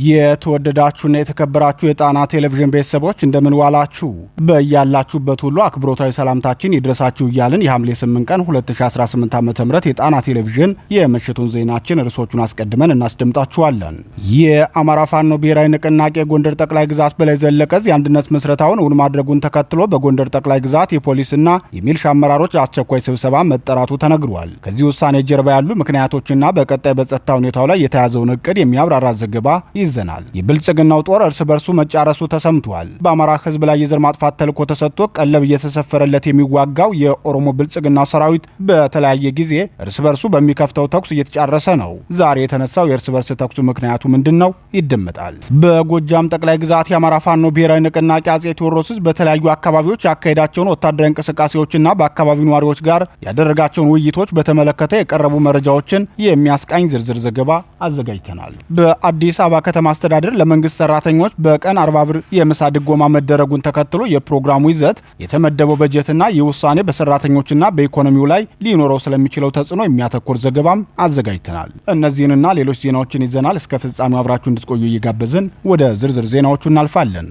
የተወደዳችሁና የተከበራችሁ የጣና ቴሌቪዥን ቤተሰቦች እንደምን ዋላችሁ? በያላችሁበት ሁሉ አክብሮታዊ ሰላምታችን ይድረሳችሁ እያልን የሐምሌ 8 ቀን 2018 ዓ.ም የጣና ቴሌቪዥን የምሽቱን ዜናችን ርዕሶቹን አስቀድመን እናስደምጣችኋለን። የአማራ ፋኖ ብሔራዊ ንቅናቄ ጎንደር ጠቅላይ ግዛት በላይ ዘለቀ የአንድነት ምስረታውን እውን ማድረጉን ተከትሎ በጎንደር ጠቅላይ ግዛት የፖሊስና የሚልሻ አመራሮች አስቸኳይ ስብሰባ መጠራቱ ተነግሯል። ከዚህ ውሳኔ ጀርባ ያሉ ምክንያቶችና በቀጣይ በጸጥታ ሁኔታው ላይ የተያዘውን እቅድ የሚያብራራ ዘገባ ይዘናል። የብልጽግናው ጦር እርስ በርሱ መጫረሱ ተሰምቷል። በአማራ ሕዝብ ላይ የዘር ማጥፋት ተልዕኮ ተሰጥቶ ቀለብ እየተሰፈረለት የሚዋጋው የኦሮሞ ብልጽግና ሰራዊት በተለያየ ጊዜ እርስ በርሱ በሚከፍተው ተኩስ እየተጫረሰ ነው። ዛሬ የተነሳው የእርስ በርስ ተኩሱ ምክንያቱ ምንድነው? ይደመጣል። በጎጃም ጠቅላይ ግዛት የአማራ ፋኖ ብሔራዊ ንቅናቄ አጼ ቴዎድሮስ በተለያዩ አካባቢዎች ያካሄዳቸውን ወታደራዊ እንቅስቃሴዎችና በአካባቢው ነዋሪዎች ጋር ያደረጋቸውን ውይይቶች በተመለከተ የቀረቡ መረጃዎችን የሚያስቃኝ ዝርዝር ዘገባ አዘጋጅተናል። በአዲስ አበባ ከተማ አስተዳደር ለመንግስት ሰራተኞች በቀን 40 ብር የምሳ ድጎማ መደረጉን ተከትሎ የፕሮግራሙ ይዘት የተመደበው በጀትና የውሳኔ በሰራተኞችና በኢኮኖሚው ላይ ሊኖረው ስለሚችለው ተጽዕኖ የሚያተኩር ዘገባም አዘጋጅተናል። እነዚህንና ሌሎች ዜናዎችን ይዘናል። እስከ ፍጻሜው አብራችሁ እንድትቆዩ እየጋበዝን ወደ ዝርዝር ዜናዎቹ እናልፋለን።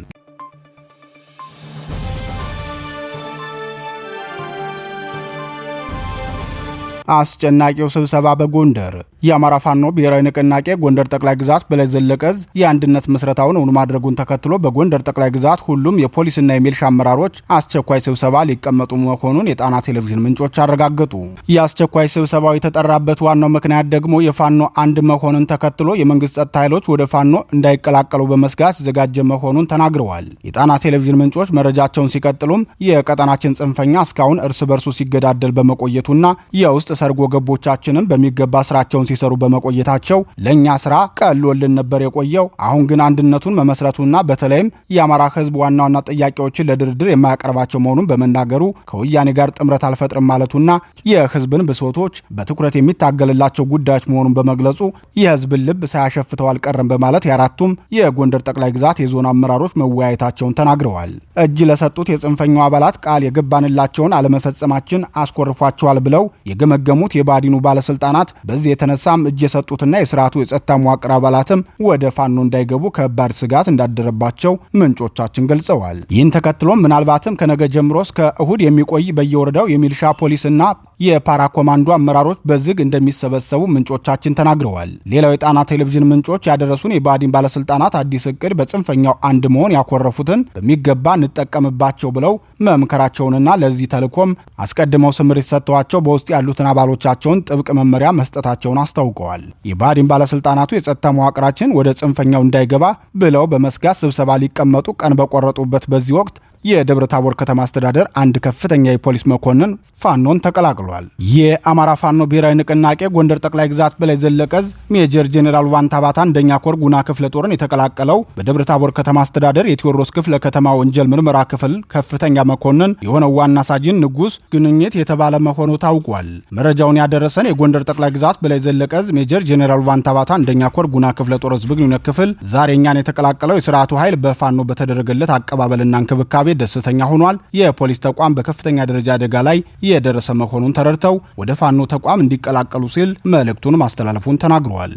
አስጨናቂው ስብሰባ በጎንደር የአማራ ፋኖ ብሔራዊ ንቅናቄ ጎንደር ጠቅላይ ግዛት በላይ ዘለቀ የአንድነት ምስረታውን እውን ማድረጉን ተከትሎ በጎንደር ጠቅላይ ግዛት ሁሉም የፖሊስና የሚልሻ አመራሮች አስቸኳይ ስብሰባ ሊቀመጡ መሆኑን የጣና ቴሌቪዥን ምንጮች አረጋገጡ። የአስቸኳይ ስብሰባው የተጠራበት ዋናው ምክንያት ደግሞ የፋኖ አንድ መሆኑን ተከትሎ የመንግስት ጸጥታ ኃይሎች ወደ ፋኖ እንዳይቀላቀሉ በመስጋት የተዘጋጀ መሆኑን ተናግረዋል። የጣና ቴሌቪዥን ምንጮች መረጃቸውን ሲቀጥሉም የቀጠናችን ጽንፈኛ እስካሁን እርስ በርሱ ሲገዳደል በመቆየቱና የውስጥ ሰርጎ ገቦቻችንም በሚገባ ስራቸውን ሲሰሩ በመቆየታቸው ለኛ ስራ ቀሎልን ነበር የቆየው። አሁን ግን አንድነቱን መመስረቱና በተለይም የአማራ ህዝብ ዋና ዋና ጥያቄዎችን ለድርድር የማያቀርባቸው መሆኑን በመናገሩ ከወያኔ ጋር ጥምረት አልፈጥርም ማለቱና የህዝብን ብሶቶች በትኩረት የሚታገልላቸው ጉዳዮች መሆኑን በመግለጹ የህዝብን ልብ ሳያሸፍተው አልቀረም በማለት የአራቱም የጎንደር ጠቅላይ ግዛት የዞን አመራሮች መወያየታቸውን ተናግረዋል። እጅ ለሰጡት የጽንፈኛው አባላት ቃል የገባንላቸውን አለመፈጸማችን አስኮርፏቸዋል ብለው የገመገሙት የባዲኑ ባለስልጣናት በዚህ የተነሳም እጅ የሰጡትና የስርዓቱ የጸጥታ መዋቅር አባላትም ወደ ፋኖ እንዳይገቡ ከባድ ስጋት እንዳደረባቸው ምንጮቻችን ገልጸዋል። ይህን ተከትሎም ምናልባትም ከነገ ጀምሮ እስከ እሁድ የሚቆይ በየወረዳው የሚልሻ ፖሊስና የፓራ ኮማንዶ አመራሮች በዝግ እንደሚሰበሰቡ ምንጮቻችን ተናግረዋል። ሌላው የጣና ቴሌቪዥን ምንጮች ያደረሱን የባዲን ባለስልጣናት አዲስ እቅድ በጽንፈኛው አንድ መሆን ያኮረፉትን በሚገባ እንጠቀምባቸው ብለው መምከራቸውንና ለዚህ ተልኮም አስቀድመው ስምሪት ሰጥተዋቸው በውስጥ ያሉትን አባሎቻቸውን ጥብቅ መመሪያ መስጠታቸውን አስታውቀዋል። የባዲን ባለስልጣናቱ የጸጥታ መዋቅራችን ወደ ጽንፈኛው እንዳይገባ ብለው በመስጋት ስብሰባ ሊቀመጡ ቀን በቆረጡበት በዚህ ወቅት የደብረ ታቦር ከተማ አስተዳደር አንድ ከፍተኛ የፖሊስ መኮንን ፋኖን ተቀላቅሏል። የአማራ ፋኖ ብሔራዊ ንቅናቄ ጎንደር ጠቅላይ ግዛት በላይ ዘለቀ ሜጀር ጄኔራል ዋንታባታ አንደኛ ኮር ጉና ክፍለ ጦርን የተቀላቀለው በደብረ ታቦር ከተማ አስተዳደር የቴዎድሮስ ክፍለ ከተማ ወንጀል ምርመራ ክፍል ከፍተኛ መኮንን የሆነው ዋና ሳጅን ንጉስ ግንኙት የተባለ መሆኑ ታውቋል። መረጃውን ያደረሰን የጎንደር ጠቅላይ ግዛት በላይ ዘለቀ ሜጀር ጄኔራል ዋንታባታ አንደኛ ኮር ጉና ክፍለ ጦር ህዝብ ግንኙነት ክፍል ዛሬኛን የተቀላቀለው የስርዓቱ ኃይል በፋኖ በተደረገለት አቀባበልና እንክብካቤ ደስተኛ ሆኗል። የፖሊስ ተቋም በከፍተኛ ደረጃ አደጋ ላይ የደረሰ መሆኑን ተረድተው ወደ ፋኖ ተቋም እንዲቀላቀሉ ሲል መልእክቱን ማስተላለፉን ተናግሯል።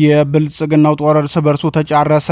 የብልጽግናው ጦር እርስ በርሱ ተጫረሰ።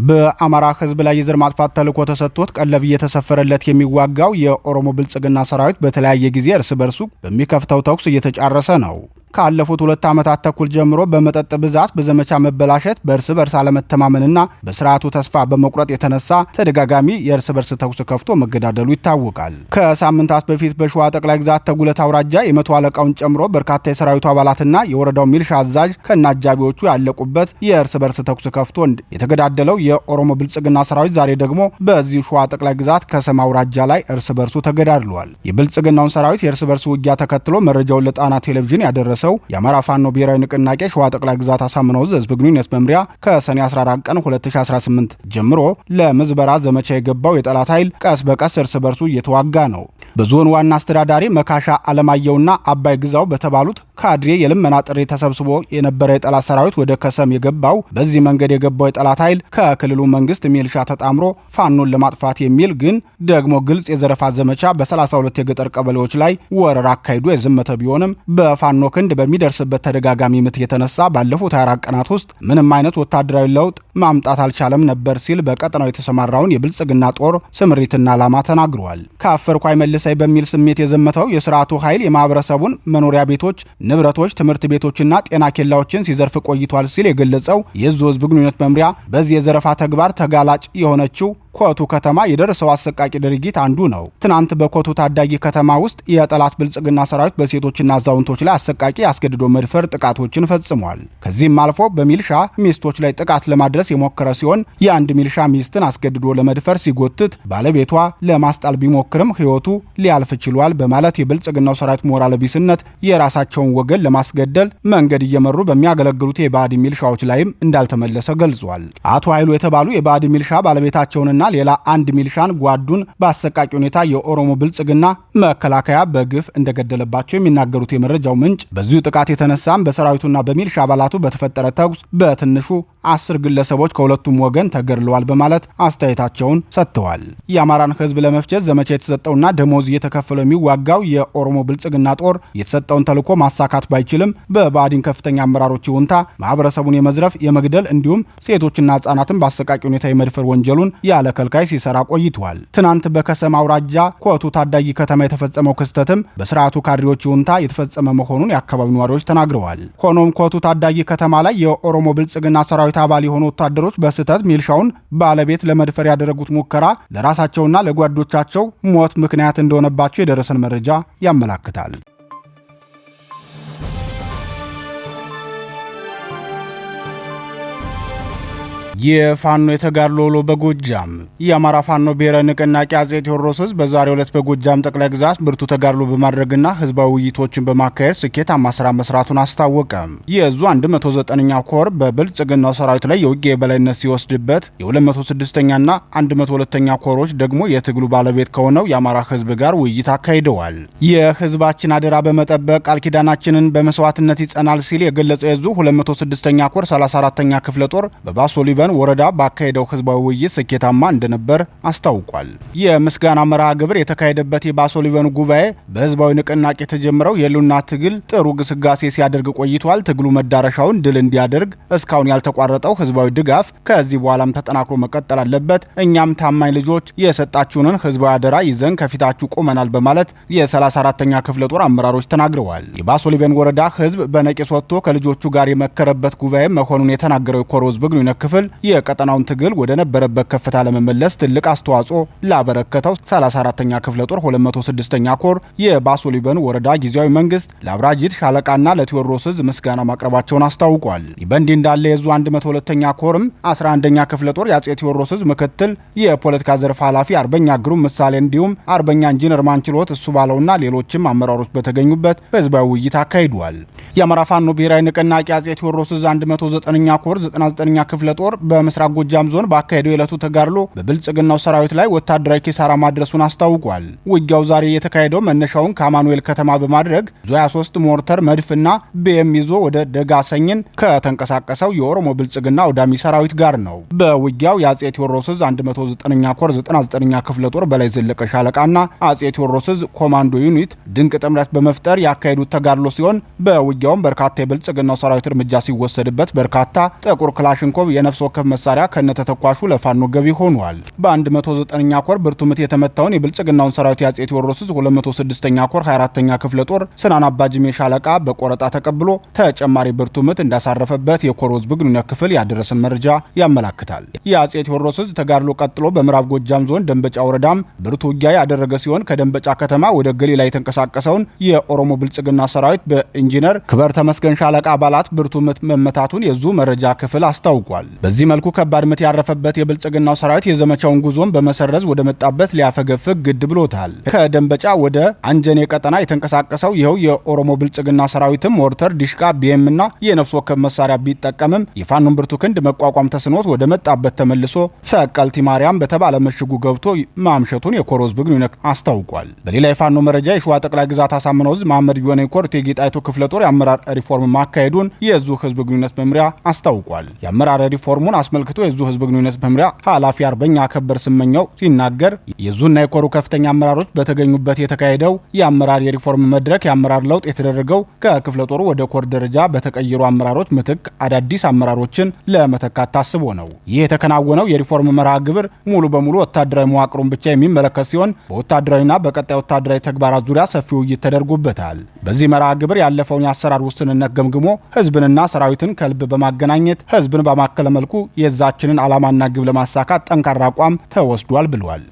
በአማራ ህዝብ ላይ የዘር ማጥፋት ተልዕኮ ተሰጥቶት ቀለብ እየተሰፈረለት የሚዋጋው የኦሮሞ ብልጽግና ሰራዊት በተለያየ ጊዜ እርስ በርሱ በሚከፍተው ተኩስ እየተጫረሰ ነው። ካለፉት 2 ዓመታት ተኩል ጀምሮ በመጠጥ ብዛት፣ በዘመቻ መበላሸት፣ በእርስ በርስ አለመተማመንና በስርዓቱ ተስፋ በመቁረጥ የተነሳ ተደጋጋሚ የእርስ በርስ ተኩስ ከፍቶ መገዳደሉ ይታወቃል። ከሳምንታት በፊት በሸዋ ጠቅላይ ግዛት ተጉለት አውራጃ የመቶ አለቃውን ጨምሮ በርካታ የሰራዊቱ አባላትና የወረዳው ሚልሻ አዛዥ ከነአጃቢዎቹ ያለቁበት የእርስ በርስ ተኩስ ከፍቶ የተገዳደለው የኦሮሞ ብልጽግና ሰራዊት ዛሬ ደግሞ በዚህ ሸዋ ጠቅላይ ግዛት ከሰም አውራጃ ላይ እርስ በርሱ ተገዳድሏል። የብልጽግናውን ሰራዊት የእርስ በርስ ውጊያ ተከትሎ መረጃውን ለጣና ቴሌቪዥን ያደረሰው የአማራ ፋኖ ብሔራዊ ንቅናቄ ሸዋ ጠቅላይ ግዛት አሳምነው ህዝብ ግንኙነት መምሪያ ከሰኔ 14 ቀን 2018 ጀምሮ ለምዝበራ ዘመቻ የገባው የጠላት ኃይል ቀስ በቀስ እርስ በርሱ እየተዋጋ ነው። በዞን ዋና አስተዳዳሪ መካሻ አለማየውና አባይ ግዛው በተባሉት ካድሬ የልመና ጥሪ ተሰብስቦ የነበረ የጠላት ሰራዊት ወደ ከሰም የገባው በዚህ መንገድ የገባው የጠላት ኃይል ከክልሉ መንግስት ሚልሻ ተጣምሮ ፋኖን ለማጥፋት የሚል ግን ደግሞ ግልጽ የዘረፋ ዘመቻ በ32 የገጠር ቀበሌዎች ላይ ወረራ አካሂዶ የዘመተ ቢሆንም በፋኖ ክንድ በሚደርስበት ተደጋጋሚ ምት የተነሳ ባለፉት 24 ቀናት ውስጥ ምንም አይነት ወታደራዊ ለውጥ ማምጣት አልቻለም ነበር ሲል በቀጠናው የተሰማራውን የብልጽግና ጦር ስምሪትና ዓላማ ተናግሯል። ከአፈርኩ አይመልሰኝ በሚል ስሜት የዘመተው የስርዓቱ ኃይል የማህበረሰቡን መኖሪያ ቤቶች፣ ንብረቶች፣ ትምህርት ቤቶችና ጤና ኬላዎችን ሲዘርፍ ቆይቷል ሲል የገለጸው የዙ ህዝብ ግንኙነት መምሪያ በዚህ የዘረፋ ተግባር ተጋላጭ የሆነችው ኮቱ ከተማ የደረሰው አሰቃቂ ድርጊት አንዱ ነው። ትናንት በኮቱ ታዳጊ ከተማ ውስጥ የጠላት ብልጽግና ሰራዊት በሴቶችና አዛውንቶች ላይ አሰቃቂ አስገድዶ መድፈር ጥቃቶችን ፈጽሟል። ከዚህም አልፎ በሚልሻ ሚስቶች ላይ ጥቃት ለማድረስ የሞከረ ሲሆን የአንድ ሚልሻ ሚስትን አስገድዶ ለመድፈር ሲጎትት ባለቤቷ ለማስጣል ቢሞክርም ህይወቱ ሊያልፍ ችሏል በማለት የብልጽግናው ሰራዊት ሞራል ቢስነት የራሳቸውን ወገን ለማስገደል መንገድ እየመሩ በሚያገለግሉት የባዕድ ሚልሻዎች ላይም እንዳልተመለሰ ገልጿል። አቶ ኃይሉ የተባሉ የባዕድ ሚልሻ ባለቤታቸውንና ሌላ አንድ ሚልሻን ጓዱን በአሰቃቂ ሁኔታ የኦሮሞ ብልጽግና መከላከያ በግፍ እንደገደለባቸው የሚናገሩት የመረጃው ምንጭ በዚሁ ጥቃት የተነሳም በሰራዊቱና በሚልሻ አባላቱ በተፈጠረ ተኩስ በትንሹ 10 ግለሰቦች ከሁለቱም ወገን ተገድለዋል በማለት አስተያየታቸውን ሰጥተዋል። የአማራን ህዝብ ለመፍጀት ዘመቻ የተሰጠውና ደሞዝ እየተከፈለው የሚዋጋው የኦሮሞ ብልጽግና ጦር የተሰጠውን ተልዕኮ ማሳካት ባይችልም በባዕዲን ከፍተኛ አመራሮች ይሁንታ ማህበረሰቡን የመዝረፍ የመግደል እንዲሁም ሴቶችና ህጻናትን በአሰቃቂ ሁኔታ የመድፈር ወንጀሉን ያለ ከልካይ ሲሰራ ቆይቷል። ትናንት በከሰም አውራጃ ኮቱ ታዳጊ ከተማ የተፈጸመው ክስተትም በስርዓቱ ካድሬዎች ይሁንታ የተፈጸመ መሆኑን የአካባቢው ነዋሪዎች ተናግረዋል። ሆኖም ኮቱ ታዳጊ ከተማ ላይ የኦሮሞ ብልጽግና ሰራዊት አባል የሆኑ ወታደሮች በስህተት ሚልሻውን ባለቤት ለመድፈር ያደረጉት ሙከራ ለራሳቸውና ለጓዶቻቸው ሞት ምክንያት እንደሆነባቸው የደረሰን መረጃ ያመላክታል። የፋኖ የተጋድሎ ውሎ በጎጃም የአማራ ፋኖ ብሔራዊ ንቅናቄ አጼ ቴዎድሮስ ህዝብ በዛሬው ዕለት በጎጃም ጠቅላይ ግዛት ብርቱ ተጋድሎ በማድረግና ህዝባዊ ውይይቶችን በማካሄድ ስኬታማ ስራ መስራቱን አስታወቀ። የዙ 109ኛ ኮር በብልጽግናው ሰራዊት ላይ የውጊያ የበላይነት ሲወስድበት የ206ኛና 102ኛ ኮሮች ደግሞ የትግሉ ባለቤት ከሆነው የአማራ ህዝብ ጋር ውይይት አካሂደዋል። የህዝባችን አደራ በመጠበቅ ቃል ኪዳናችንን በመስዋዕትነት ይጸናል ሲል የገለጸው የዙ 206ኛ ኮር 34ኛ ክፍለ ጦር በባሶ ሊበን ወረዳ ባካሄደው ህዝባዊ ውይይት ስኬታማ እንደነበር አስታውቋል። የምስጋና መርሃ ግብር የተካሄደበት የባሶ ሊበን ጉባኤ በህዝባዊ ንቅናቄ የተጀመረው የህልውና ትግል ጥሩ ግስጋሴ ሲያደርግ ቆይቷል። ትግሉ መዳረሻውን ድል እንዲያደርግ እስካሁን ያልተቋረጠው ህዝባዊ ድጋፍ ከዚህ በኋላም ተጠናክሮ መቀጠል አለበት። እኛም ታማኝ ልጆች የሰጣችሁንን ህዝባዊ አደራ ይዘን ከፊታችሁ ቆመናል በማለት የ34ኛ ክፍለ ጦር አመራሮች ተናግረዋል። የባሶ ሊበን ወረዳ ህዝብ በነቂስ ወጥቶ ከልጆቹ ጋር የመከረበት ጉባኤ መሆኑን የተናገረው የኮር ህዝብ ግንኙነት ክፍል የቀጠናውን ትግል ወደ ነበረበት ከፍታ ለመመለስ ትልቅ አስተዋጽኦ ላበረከተው 34ኛ ክፍለ ጦር 206ኛ ኮር የባሶ ሊበን ወረዳ ጊዜያዊ መንግስት ለአብራጂት ሻለቃና ለቴዎድሮስ ህዝብ ምስጋና ማቅረባቸውን አስታውቋል። በእንዲህ እንዳለ የዙ 102ኛ ኮርም 11ኛ ክፍለ ጦር የአጼ ቴዎድሮስ ህዝብ ምክትል የፖለቲካ ዘርፍ ኃላፊ አርበኛ ግሩም ምሳሌ እንዲሁም አርበኛ ኢንጂነር ማንችሎት እሱ ባለውና ሌሎችም አመራሮች በተገኙበት ህዝባዊ ውይይት አካሂዷል። የአማራ ፋኖ ብሔራዊ ንቅናቄ አጼ ቴዎድሮስ ህዝብ 109ኛ ኮር 99ኛ ክፍለ ጦር በምስራቅ ጎጃም ዞን ባካሄደው የዕለቱ ተጋድሎ በብልጽግናው ሰራዊት ላይ ወታደራዊ ኪሳራ ማድረሱን አስታውቋል። ውጊያው ዛሬ የተካሄደው መነሻውን ከአማኑኤል ከተማ በማድረግ ዙ 23 ሞርተር መድፍና ቢኤም ይዞ ወደ ደጋ ሰኝን ከተንቀሳቀሰው የኦሮሞ ብልጽግና አውዳሚ ሰራዊት ጋር ነው። በውጊያው የአጼ ቴዎድሮስ 109ኛ ኮር 99ኛ ክፍለ ጦር በላይ ዘለቀ ሻለቃና አጼ ቴዎድሮስ ኮማንዶ ዩኒት ድንቅ ጥምረት በመፍጠር ያካሄዱት ተጋድሎ ሲሆን በውጊያውም በርካታ የብልጽግናው ሰራዊት እርምጃ ሲወሰድበት በርካታ ጥቁር ክላሽንኮቭ የነፍስ ወከፍ መሳሪያ ከነተተኳሹ ለፋኖ ገቢ ሆኗል። በ109ኛ ኮር ብርቱ ምት የተመታውን የብልጽግናውን ሰራዊት የአጼ ቴዎድሮስ 206ኛ ኮር 24ኛ ክፍለ ጦር ስናን አባጅሜ ሻለቃ በቆረጣ ተቀብሎ ተጨማሪ ብርቱ ምት እንዳሳረፈበት የኮር ህዝብ ግንኙነት ክፍል ያደረሰን መረጃ ያመላክታል። የአጼ ቴዎድሮስ ተጋድሎ ቀጥሎ በምዕራብ ጎጃም ዞን ደንበጫ ወረዳም ብርቱ ውጊያ ያደረገ ሲሆን ከደንበጫ ከተማ ወደ ገሊላ የተንቀሳቀሰውን የኦሮሞ ብልጽግና ሰራዊት በኢንጂነር ክበር ተመስገን ሻለቃ አባላት ብርቱ ምት መመታቱን የዙ መረጃ ክፍል አስታውቋል። በዚህ መልኩ ከባድ ምት ያረፈበት የብልጽግናው ሰራዊት የዘመቻውን ጉዞን በመሰረዝ ወደ መጣበት ሊያፈገፍግ ግድ ብሎታል። ከደንበጫ ወደ አንጀኔ ቀጠና የተንቀሳቀሰው ይኸው የኦሮሞ ብልጽግና ሰራዊትም ሞርተር፣ ዲሽቃ፣ ቢኤም እና የነፍስ ወከፍ መሳሪያ ቢጠቀምም የፋኖን ብርቱ ክንድ መቋቋም ተስኖት ወደ መጣበት ተመልሶ ሰቀልቲ ማርያም በተባለ ምሽጉ ገብቶ ማምሸቱን የኮር ህዝብ ግንኙነት አስታውቋል። በሌላ የፋኖ መረጃ የሸዋ ጠቅላይ ግዛት አሳምነው ዕዝ መሐመድ ቢሆነኝ ኮር እቴጌ ጣይቱ ክፍለ ጦር የአመራር ሪፎርም ማካሄዱን የዙ ህዝብ ግንኙነት መምሪያ አስታውቋል። የአመራር ሪፎርሙን አስመልክቶ የዙ ህዝብ ግንኙነት መምሪያ ኃላፊ አርበኛ ከበር ስመኛው ሲናገር የዙና የኮሩ ከፍተኛ አመራሮች በተገኙበት የተካሄደው የአመራር የሪፎርም መድረክ የአመራር ለውጥ የተደረገው ከክፍለ ጦሩ ወደ ኮር ደረጃ በተቀየሩ አመራሮች ምትክ አዳዲስ አመራሮችን ለመተካት ታስቦ ነው። ይህ የተከናወነው የሪፎርም መርሃ ግብር ሙሉ በሙሉ ወታደራዊ መዋቅሩን ብቻ የሚመለከት ሲሆን በወታደራዊና በቀጣይ ወታደራዊ ተግባራት ዙሪያ ሰፊ ውይይት ተደርጎበታል። በዚህ መርሃ ግብር ያለፈውን የአሰራር ውስንነት ገምግሞ ህዝብንና ሰራዊትን ከልብ በማገናኘት ህዝብን በማከለ መልኩ የዛችንን ዓላማና ግብ ለማሳካት ጠንካራ አቋም ተወስዷል ብሏል።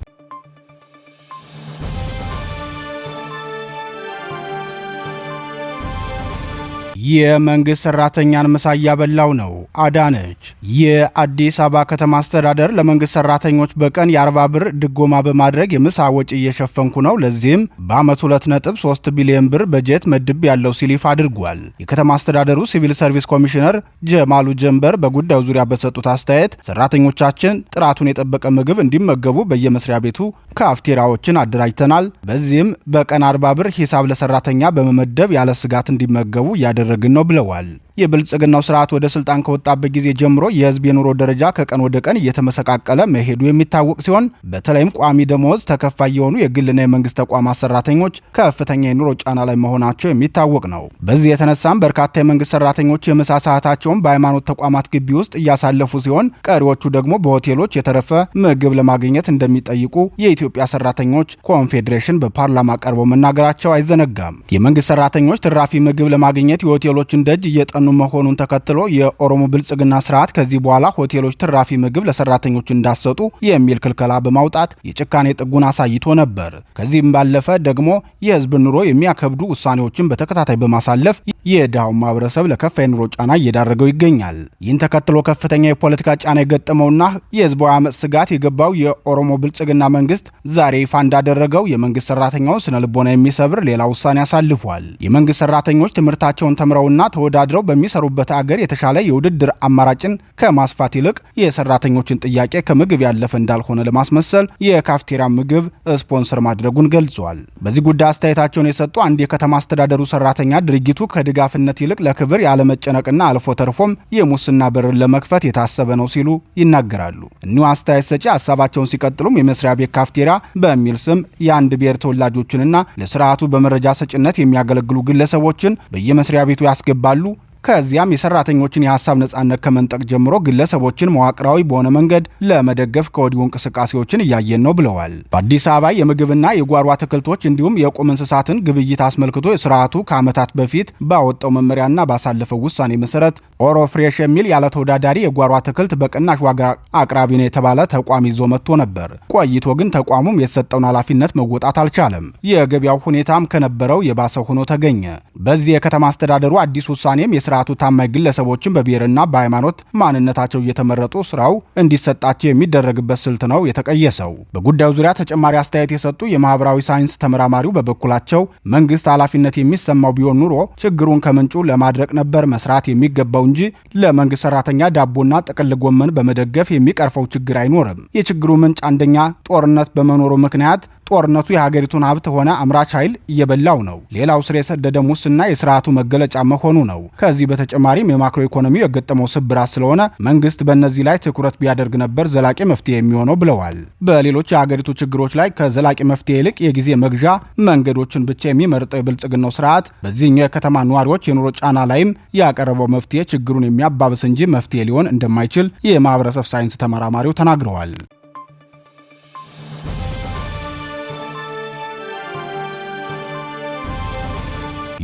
የመንግስት ሰራተኛን ምሳ እያበላው ነው። አዳነች የአዲስ አበባ ከተማ አስተዳደር ለመንግስት ሰራተኞች በቀን የ40 ብር ድጎማ በማድረግ የምሳ ወጪ እየሸፈንኩ ነው፣ ለዚህም በአመት 2.3 ቢሊዮን ብር በጀት መድብ ያለው ሲል ይፋ አድርጓል። የከተማ አስተዳደሩ ሲቪል ሰርቪስ ኮሚሽነር ጀማሉ ጀንበር በጉዳዩ ዙሪያ በሰጡት አስተያየት ሰራተኞቻችን ጥራቱን የጠበቀ ምግብ እንዲመገቡ በየመስሪያ ቤቱ ካፍቴሪያዎችን አደራጅተናል። በዚህም በቀን 40 ብር ሂሳብ ለሰራተኛ በመመደብ ያለ ስጋት እንዲመገቡ ያደረግን ነው ብለዋል። የብልጽግናው ስርዓት ወደ ስልጣን ከወጣበት ጊዜ ጀምሮ የህዝብ የኑሮ ደረጃ ከቀን ወደ ቀን እየተመሰቃቀለ መሄዱ የሚታወቅ ሲሆን በተለይም ቋሚ ደሞዝ ተከፋይ የሆኑ የግልና የመንግስት ተቋማት ሰራተኞች ከፍተኛ የኑሮ ጫና ላይ መሆናቸው የሚታወቅ ነው። በዚህ የተነሳም በርካታ የመንግስት ሰራተኞች የምሳ ሰዓታቸውን በሃይማኖት ተቋማት ግቢ ውስጥ እያሳለፉ ሲሆን ቀሪዎቹ ደግሞ በሆቴሎች የተረፈ ምግብ ለማግኘት እንደሚጠይቁ የኢትዮጵያ ሰራተኞች ኮንፌዴሬሽን በፓርላማ ቀርበው መናገራቸው አይዘነጋም። የመንግስት ሰራተኞች ትራፊ ምግብ ለማግኘት የሆቴሎችን ደጅ እየጠኑ መሆኑን ተከትሎ የኦሮሞ ብልጽግና ስርዓት ከዚህ በኋላ ሆቴሎች ትራፊ ምግብ ለሰራተኞች እንዳሰጡ የሚል ክልከላ በማውጣት የጭካኔ ጥጉን አሳይቶ ነበር። ከዚህም ባለፈ ደግሞ የህዝብ ኑሮ የሚያከብዱ ውሳኔዎችን በተከታታይ በማሳለፍ የድሃውን ማህበረሰብ ለከፋ የኑሮ ጫና እየዳረገው ይገኛል። ይህን ተከትሎ ከፍተኛ የፖለቲካ ጫና የገጠመውና የህዝባዊ አመጽ ስጋት የገባው የኦሮሞ ብልጽግና መንግስት ዛሬ ይፋ እንዳደረገው የመንግስት ሰራተኛውን ስነ ልቦና የሚሰብር ሌላ ውሳኔ አሳልፏል። የመንግስት ሰራተኞች ትምህርታቸውን ተምረውና ተወዳድረው በሚሰሩበት አገር የተሻለ የውድድር አማራጭን ከማስፋት ይልቅ የሰራተኞችን ጥያቄ ከምግብ ያለፈ እንዳልሆነ ለማስመሰል የካፍቴሪያ ምግብ ስፖንሰር ማድረጉን ገልጿል። በዚህ ጉዳይ አስተያየታቸውን የሰጡ አንድ የከተማ አስተዳደሩ ሰራተኛ ድርጊቱ ከድጋፍነት ይልቅ ለክብር ያለመጨነቅና አልፎ ተርፎም የሙስና በርን ለመክፈት የታሰበ ነው ሲሉ ይናገራሉ። እኒሁ አስተያየት ሰጪ ሀሳባቸውን ሲቀጥሉም የመስሪያ ቤት ካፍቴሪያ በሚል ስም የአንድ ብሔር ተወላጆችንና ለስርዓቱ በመረጃ ሰጭነት የሚያገለግሉ ግለሰቦችን በየመስሪያ ቤቱ ያስገባሉ። ከዚያም የሰራተኞችን የሐሳብ ነጻነት ከመንጠቅ ጀምሮ ግለሰቦችን መዋቅራዊ በሆነ መንገድ ለመደገፍ ከወዲሁ እንቅስቃሴዎችን እያየን ነው ብለዋል። በአዲስ አበባ የምግብና የጓሮ አትክልቶች እንዲሁም የቁም እንስሳትን ግብይት አስመልክቶ የስርዓቱ ከዓመታት በፊት ባወጣው መመሪያና ባሳለፈው ውሳኔ መሰረት ኦሮ ፍሬሽ የሚል ያለ ተወዳዳሪ የጓሮ አትክልት በቅናሽ ዋጋ አቅራቢ ነው የተባለ ተቋም ይዞ መጥቶ ነበር። ቆይቶ ግን ተቋሙም የተሰጠውን ኃላፊነት መወጣት አልቻለም። የገበያው ሁኔታም ከነበረው የባሰ ሆኖ ተገኘ። በዚህ የከተማ አስተዳደሩ አዲስ ውሳኔም የስርዓቱ ታማኝ ግለሰቦችን በብሔርና በሃይማኖት ማንነታቸው እየተመረጡ ስራው እንዲሰጣቸው የሚደረግበት ስልት ነው የተቀየሰው። በጉዳዩ ዙሪያ ተጨማሪ አስተያየት የሰጡ የማህበራዊ ሳይንስ ተመራማሪው በበኩላቸው መንግስት ኃላፊነት የሚሰማው ቢሆን ኑሮ ችግሩን ከምንጩ ለማድረቅ ነበር መስራት የሚገባው እንጂ ለመንግስት ሰራተኛ ዳቦና ጥቅል ጎመን በመደገፍ የሚቀርፈው ችግር አይኖርም። የችግሩ ምንጭ አንደኛ ጦርነት በመኖሩ ምክንያት ጦርነቱ የሀገሪቱን ሀብት ሆነ አምራች ኃይል እየበላው ነው። ሌላው ስር የሰደደ ሙስና የስርዓቱ መገለጫ መሆኑ ነው። ከዚህ በተጨማሪም የማክሮ ኢኮኖሚው የገጠመው ስብራት ስለሆነ መንግስት በእነዚህ ላይ ትኩረት ቢያደርግ ነበር ዘላቂ መፍትሄ የሚሆነው ብለዋል። በሌሎች የሀገሪቱ ችግሮች ላይ ከዘላቂ መፍትሄ ይልቅ የጊዜ መግዣ መንገዶችን ብቻ የሚመርጠው የብልጽግናው ስርዓት በዚህኛው የከተማ ነዋሪዎች የኑሮ ጫና ላይም ያቀረበው መፍትሄ ችግሩን የሚያባብስ እንጂ መፍትሄ ሊሆን እንደማይችል የማህበረሰብ ሳይንስ ተመራማሪው ተናግረዋል።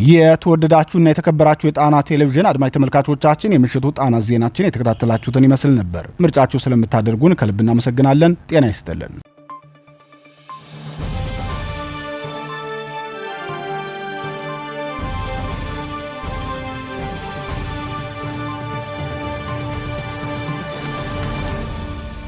የተወደዳችሁና የተከበራችሁ የጣና ቴሌቪዥን አድማጭ ተመልካቾቻችን የምሽቱ ጣና ዜናችን የተከታተላችሁትን ይመስል ነበር። ምርጫችሁ ስለምታደርጉን ከልብ እናመሰግናለን። ጤና ይስጥልን።